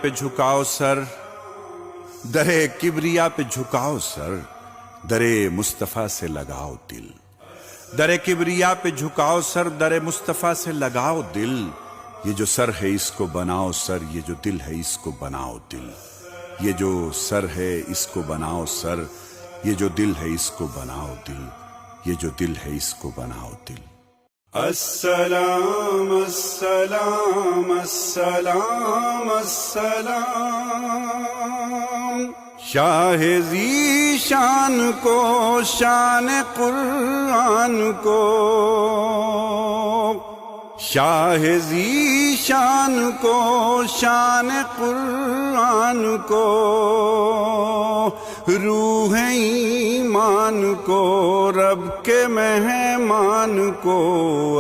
پہ جھکاؤ سر، در کبریا پہ جھکاؤ سر، در مصطفیٰ سے لگاؤ دل، در کبریا پہ جھکاؤ سر، در مصطفیٰ سے لگاؤ دل، یہ جو سر ہے اس کو بناؤ سر، یہ جو دل ہے اس کو بناؤ دل، یہ جو سر ہے اس کو بناؤ سر، یہ جو دل ہے اس کو بناؤ دل، یہ جو دل ہے اس کو بناؤ دل۔ السلام السلام السلام السلام، شاہ ذی شان کو، شان قرآن کو، شاہ ذی شان کو، شان قرآن کو، روح ایمان کو، رب کے مہمان کو،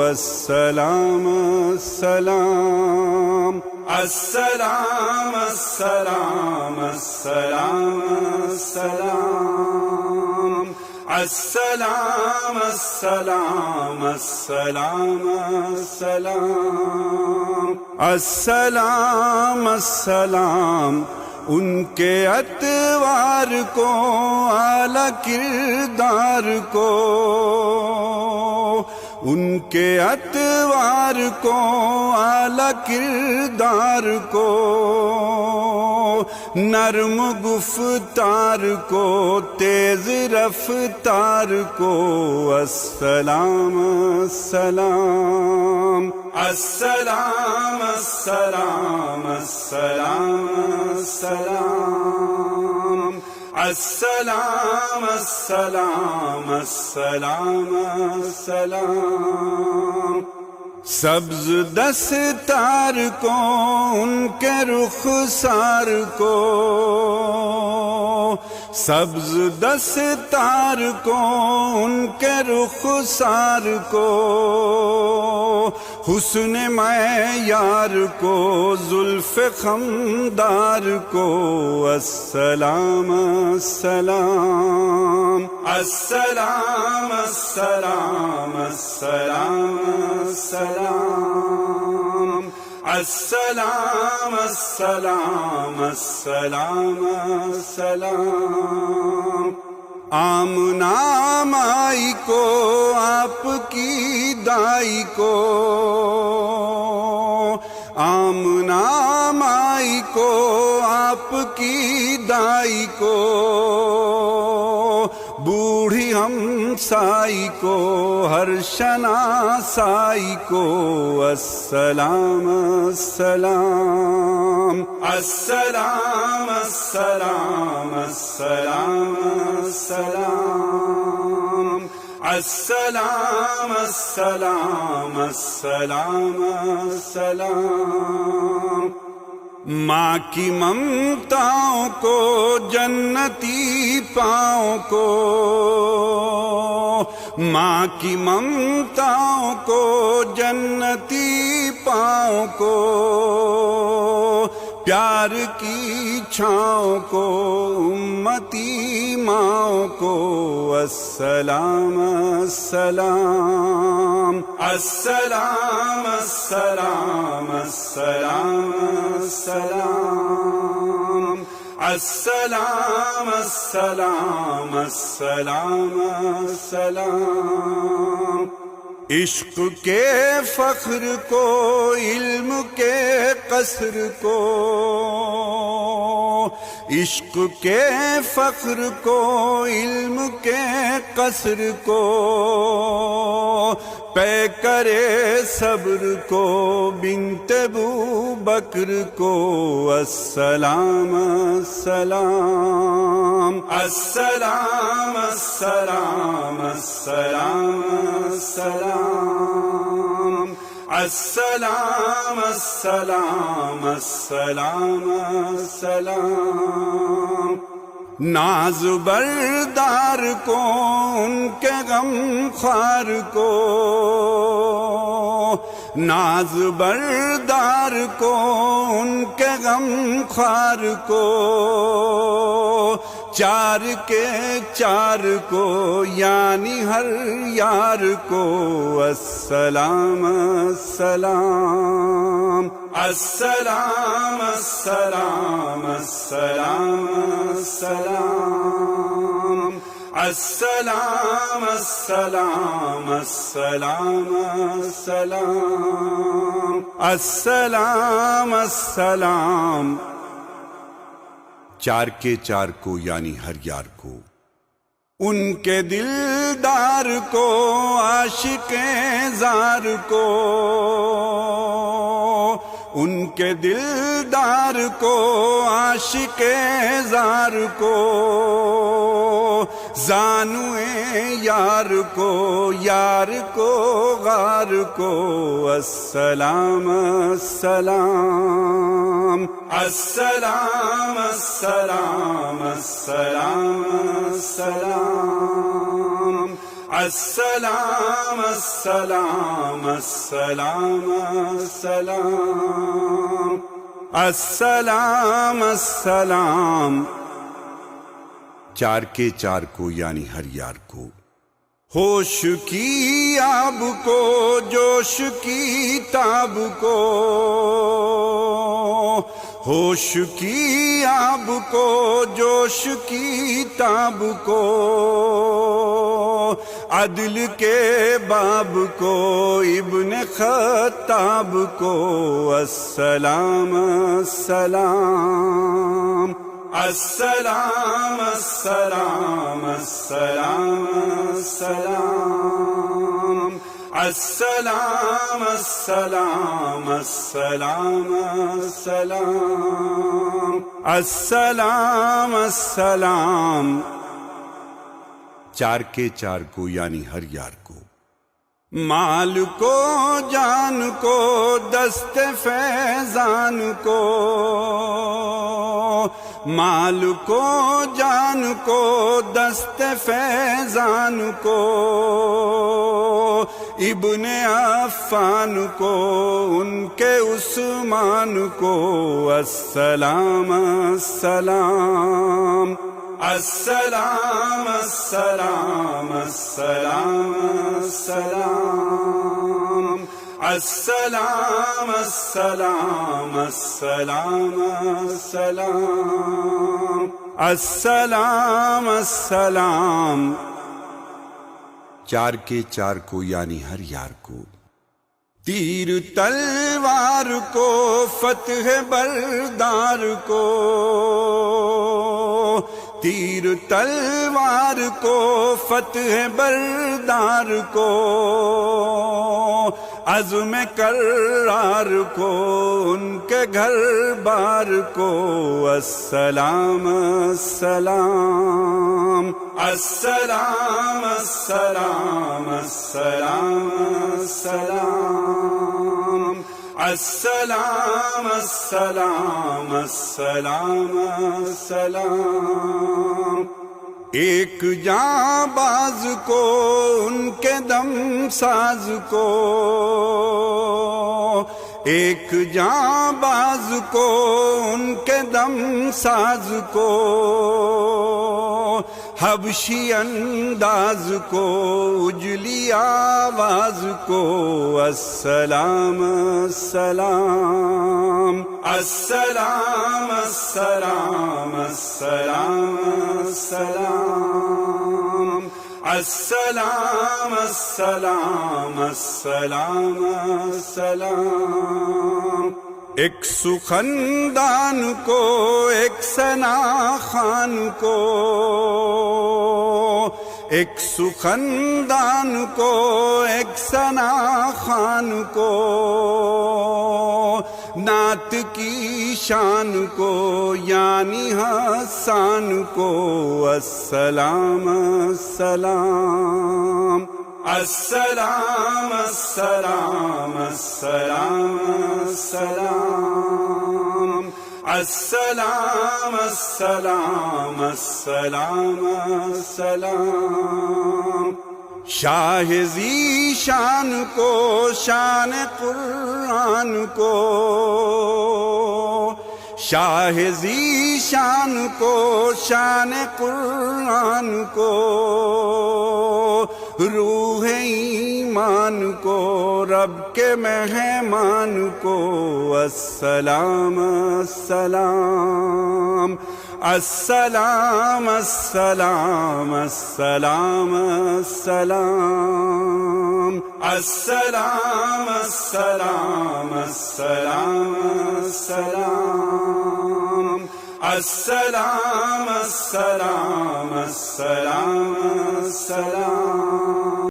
السلام السلام السلام السلام السلام السلام السلام السلام السلام السلام السلام السلام، ان کے اتوار کو، اعلی کردار کو، ان کے اتوار کو، اعلی کردار کو، نرم گفتار کو، تیز رفتار کو، السلام السلام السلام السلام السلام السلام السلام السلام السلام السلام، سبز دستار کو، ان کے رخسار کو، سبز دستار کو، ان کے رخسار کو، حسن معیار کو، زلف خمدار کو، السلام السلام السلام السلام السلام السلام السلام السلام السلام السلام، آمنا مائی کو، آپ کی دائی کو، آمنا مائی کو، آپ کی دائی کو، بوڑھی ہمسائی کو، ہر شناسائی کو، السلام السلام السلام السلام السلام السلام السلام السلام السلام السلام، ماں کی ممتاؤں کو، جنتی پاؤں کو، ماں کی ممتاؤں کو، جنتی پاؤں کو، پیار کی چھاؤں کو، امتی ماؤں کو، السلام السلام السلام السلام السلام السلام السلام السلام السلام السلام، عشق کے فخر کو، علم کے قصر کو، عشق کے فخر کو، علم کے قصر کو، پے کرے صبر کو، بنت ابو بکر کو، السلام السلام السلام السلام السلام السلام السلام السلام السلام السلام، ناز بردار کو، ان کے غم خوار کو، ناز بردار کو، ان کے غم خوار کو، چار کے چار کو یعنی ہر یار کو السلام السلام السلام السلام السلام السلام السلام السلام السلام السلام السلام السلام چار کے چار کو یعنی ہر یار کو، ان کے دلدار کو عاشق زار کو، ان کے دلدار کو عاشق زار کو، زانو یار کو یار کو غار کو السلام السلام السلام السلام السلام السلام السلام السلام السلام السلام السلام السلام چار کے چار کو یعنی ہر یار کو، ہوش کی آب کو جوش کی تاب کو، ہوش کی آب کو جوش کی تاب کو، عدل کے باب کو ابن خطاب کو السلام السلام السلام السلام السلام السلام السلام السلام السلام السلام السلام السلام چار کے چار کو یعنی ہر یار کو، مال کو جان کو دست فیضان کو، مال کو جان کو دست فیضان کو، ابن عفان کو ان کے عثمان کو السلام السلام السلام السلام السلام السلام السلام السلام السلام السلام السلام السلام چار کے چار کو یعنی ہر یار کو، تیر تلوار کو فتح بردار کو، تیر تلوار کو فتح بردار کو، عزم کرار کو ان کے گھر بار کو السلام السلام السلام السلام السلام السلام السلام السلام السلام السلام ایک جاں باز کو ان کے دم ساز کو، ایک جاں باز کو ان کے دم ساز کو، حبشی انداز کو اجلی آواز کو السلام السلام السلام السلام السلام السلام السلام السلام السلام السلام ایک سخندان کو ایک ثنا خان کو، ایک سخندان کو ایک ثنا خان کو، نعت کی شان کو یعنی حسان کو السلام السلام السلام السلام السلام السلام السلام السلام السلام السلام شاہ ذی شان کو شان قرآن کو، شاہ ذیشان کو، شان قرآن کو، روح ایمان کو، رب کے مہمان کو، السلام السلام السلام السلام السلام السلام السلام السلام السلام السلام السلام السلام السلام السلام